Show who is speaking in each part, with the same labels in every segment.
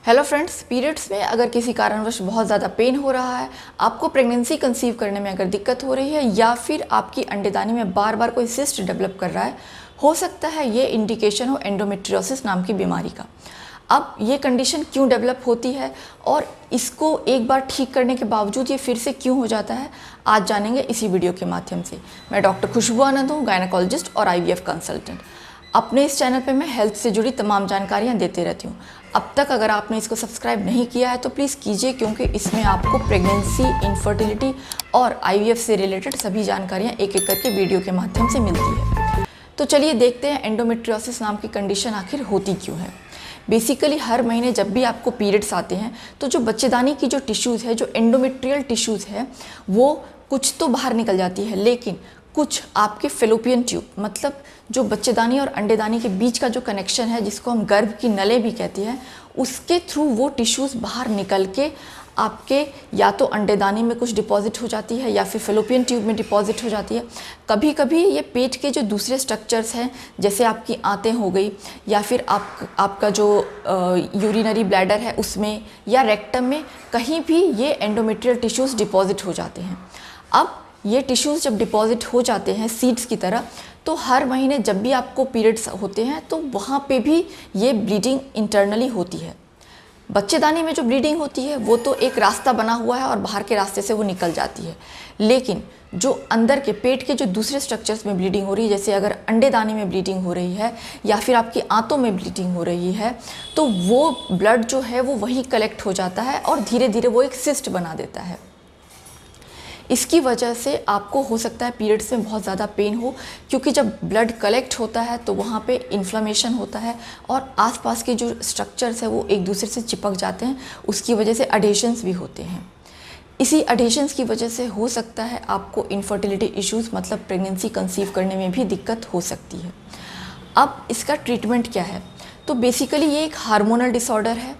Speaker 1: Hello friends, periods में अगर किसी कारणवश बहुत ज़्यादा पेन हो रहा है, आपको प्रेगनेंसी कंसीव करने में अगर दिक्कत हो रही है या फिर आपकी अंडेदानी में बार बार कोई सिस्ट डेवलप कर रहा है, हो सकता है ये इंडिकेशन हो एंडोमेट्रियोसिस नाम की बीमारी का। अब ये कंडीशन क्यों डेवलप होती है और इसको एक बार ठीक करने के बावजूद ये फिर से क्यों हो जाता है, आज जानेंगे इसी वीडियो के माध्यम से। मैं डॉक्टर खुशबू आनंद हूँ, गायनेकोलॉजिस्ट और IVF कंसल्टेंट। अपने इस चैनल पे मैं हेल्थ से जुड़ी तमाम जानकारियाँ देते रहती हूँ। अब तक अगर आपने इसको सब्सक्राइब नहीं किया है तो प्लीज़ कीजिए, क्योंकि इसमें आपको प्रेगनेंसी, इनफर्टिलिटी और IVF से रिलेटेड सभी जानकारियाँ एक एक करके वीडियो के माध्यम से मिलती है। तो चलिए देखते हैं एंडोमेट्रियोसिस नाम की कंडीशन आखिर होती क्यों है। बेसिकली हर महीने जब भी आपको पीरियड्स आते हैं तो जो बच्चेदानी की जो टिश्यूज़ है, जो एंडोमेट्रियल टिश्यूज़ है, वो कुछ तो बाहर निकल जाती है, लेकिन कुछ आपके फेलोपियन ट्यूब, मतलब जो बच्चेदानी और अंडेदानी के बीच का जो कनेक्शन है, जिसको हम गर्भ की नलें भी कहते हैं, उसके थ्रू वो टिश्यूज़ बाहर निकल के आपके या तो अंडेदानी में कुछ डिपॉजिट हो जाती है या फिर फेलोपियन ट्यूब में डिपॉजिट हो जाती है। कभी कभी ये पेट के जो दूसरे स्ट्रक्चर्स हैं, जैसे आपकी आंतें हो गई या फिर आपका जो यूरिनरी ब्लैडर है उसमें या रेक्टम में, कहीं भी ये एंडोमेट्रियल टिश्यूज़ डिपॉजिट हो जाते हैं। अब ये टिश्यूज़ जब डिपॉजिट हो जाते हैं सीड्स की तरह, तो हर महीने जब भी आपको पीरियड्स होते हैं तो वहाँ पे भी ये ब्लीडिंग इंटरनली होती है। बच्चेदानी में जो ब्लीडिंग होती है वो तो एक रास्ता बना हुआ है और बाहर के रास्ते से वो निकल जाती है, लेकिन जो अंदर के पेट के जो दूसरे स्ट्रक्चर्स में ब्लीडिंग हो रही है, जैसे अगर अंडेदानी में ब्लीडिंग हो रही है या फिर आपकी आंतों में ब्लीडिंग हो रही है, तो वो ब्लड जो है वो वहीं कलेक्ट हो जाता है और धीरे धीरे वो एक सिस्ट बना देता है। इसकी वजह से आपको हो सकता है पीरियड्स में बहुत ज़्यादा पेन हो, क्योंकि जब ब्लड कलेक्ट होता है तो वहाँ पे इन्फ्लेमेशन होता है और आसपास के जो स्ट्रक्चर्स है वो एक दूसरे से चिपक जाते हैं। उसकी वजह से अडेशंस भी होते हैं। इसी अडेशंस की वजह से हो सकता है आपको इनफर्टिलिटी इश्यूज़, मतलब प्रेगनेंसी कंसीव करने में भी दिक्कत हो सकती है। अब इसका ट्रीटमेंट क्या है? तो बेसिकली ये एक हार्मोनल डिसऑर्डर है।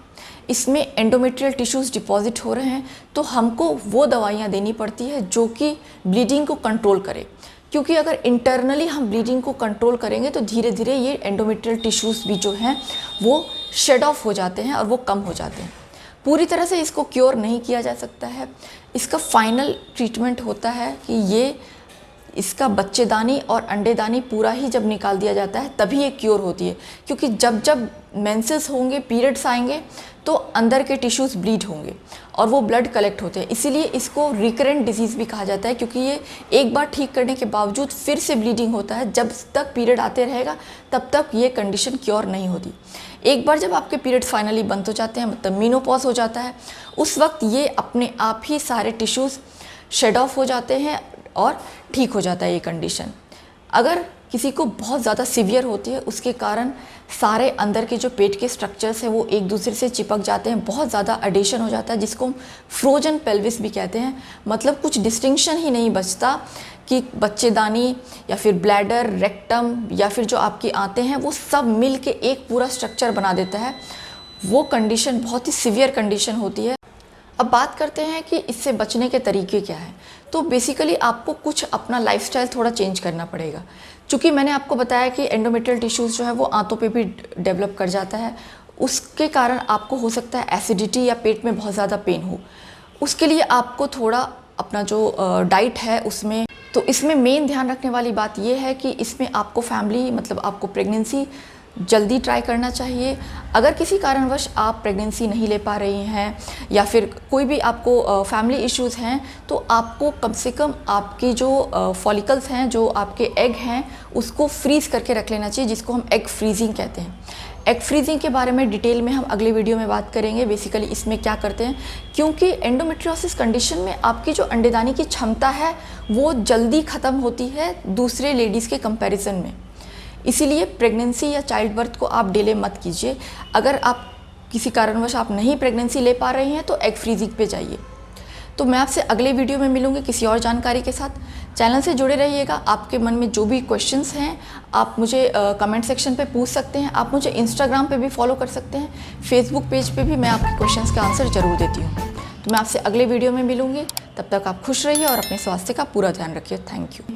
Speaker 1: इसमें एंडोमेट्रियल टिश्यूज़ डिपॉजिट हो रहे हैं, तो हमको वो दवाइयाँ देनी पड़ती है जो कि ब्लीडिंग को कंट्रोल करे, क्योंकि अगर इंटरनली हम ब्लीडिंग को कंट्रोल करेंगे तो धीरे धीरे ये एंडोमेट्रियल टिश्यूज़ भी जो हैं वो शेड ऑफ हो जाते हैं और वो कम हो जाते हैं। पूरी तरह से इसको क्योर नहीं किया जा सकता है। इसका फाइनल ट्रीटमेंट होता है कि इसका बच्चेदानी और अंडेदानी पूरा ही जब निकाल दिया जाता है तभी ये क्योर होती है, क्योंकि जब जब मेंसेस होंगे, पीरियड्स आएंगे, तो अंदर के टिश्यूज़ ब्लीड होंगे और वो ब्लड कलेक्ट होते हैं। इसीलिए इसको रिकरेंट डिजीज़ भी कहा जाता है, क्योंकि ये एक बार ठीक करने के बावजूद फिर से ब्लीडिंग होता है। जब तक पीरियड आते रहेगा तब तक ये कंडीशन क्योर नहीं होती। एक बार जब आपके पीरियड्स फाइनली बंद हो जाते हैं, मतलब मेनोपॉज हो जाता है, उस वक्त ये अपने आप ही सारे टिश्यूज़ शेड ऑफ हो जाते हैं और ठीक हो जाता है ये कंडीशन। अगर किसी को बहुत ज़्यादा सीवियर होती है, उसके कारण सारे अंदर के जो पेट के स्ट्रक्चर्स हैं वो एक दूसरे से चिपक जाते हैं, बहुत ज़्यादा अडेशन हो जाता है, जिसको हम फ्रोजन पेल्विस भी कहते हैं। मतलब कुछ डिस्टिंक्शन ही नहीं बचता कि बच्चेदानी या फिर ब्लैडर, रेक्टम या फिर जो आपकी आंतें हैं, वो सब मिल के एक पूरा स्ट्रक्चर बना देता है। वो कंडीशन बहुत ही सीवियर कंडीशन होती है। अब बात करते हैं कि इससे बचने के तरीके क्या हैं। तो बेसिकली आपको कुछ अपना लाइफस्टाइल थोड़ा चेंज करना पड़ेगा, क्योंकि मैंने आपको बताया कि एंडोमेट्रियल टिश्यूज़ जो है वो आंतों पे भी डेवलप कर जाता है। उसके कारण आपको हो सकता है एसिडिटी या पेट में बहुत ज़्यादा पेन हो। उसके लिए आपको थोड़ा अपना जो डाइट है उसमें, तो इसमें मेन ध्यान रखने वाली बात यह है कि इसमें आपको फैमिली, मतलब आपको प्रेगनेंसी जल्दी ट्राई करना चाहिए। अगर किसी कारणवश आप प्रेगनेंसी नहीं ले पा रही हैं या फिर कोई भी आपको फैमिली इश्यूज़ हैं, तो आपको कम से कम आपकी जो फॉलिकल्स हैं, जो आपके एग हैं, उसको फ्रीज़ करके रख लेना चाहिए, जिसको हम एग फ्रीजिंग कहते हैं। एग फ्रीजिंग के बारे में डिटेल में हम अगले वीडियो में बात करेंगे। बेसिकली इसमें क्या करते हैं, क्योंकि एंडोमेट्रियोसिस कंडीशन में आपकी जो अंडेदानी की क्षमता है वो जल्दी ख़त्म होती है दूसरे लेडीज़ के कंपैरिजन में। इसीलिए प्रेगनेंसी या चाइल्ड बर्थ को आप डिले मत कीजिए। अगर आप किसी कारणवश आप नहीं प्रेगनेंसी ले पा रही हैं तो एग फ्रीजिंग पे जाइए। तो मैं आपसे अगले वीडियो में मिलूंगी किसी और जानकारी के साथ। चैनल से जुड़े रहिएगा। आपके मन में जो भी क्वेश्चंस हैं आप मुझे कमेंट सेक्शन पे पूछ सकते हैं। आप मुझे इंस्टाग्राम पे भी फॉलो कर सकते हैं। फेसबुक पेज पे भी मैं आपके क्वेश्चंस के आंसर ज़रूर देती हूँ। तो मैं आपसे अगले वीडियो में मिलूंगी। तब तक आप खुश रहिए और अपने स्वास्थ्य का पूरा ध्यान रखिए। Thank you.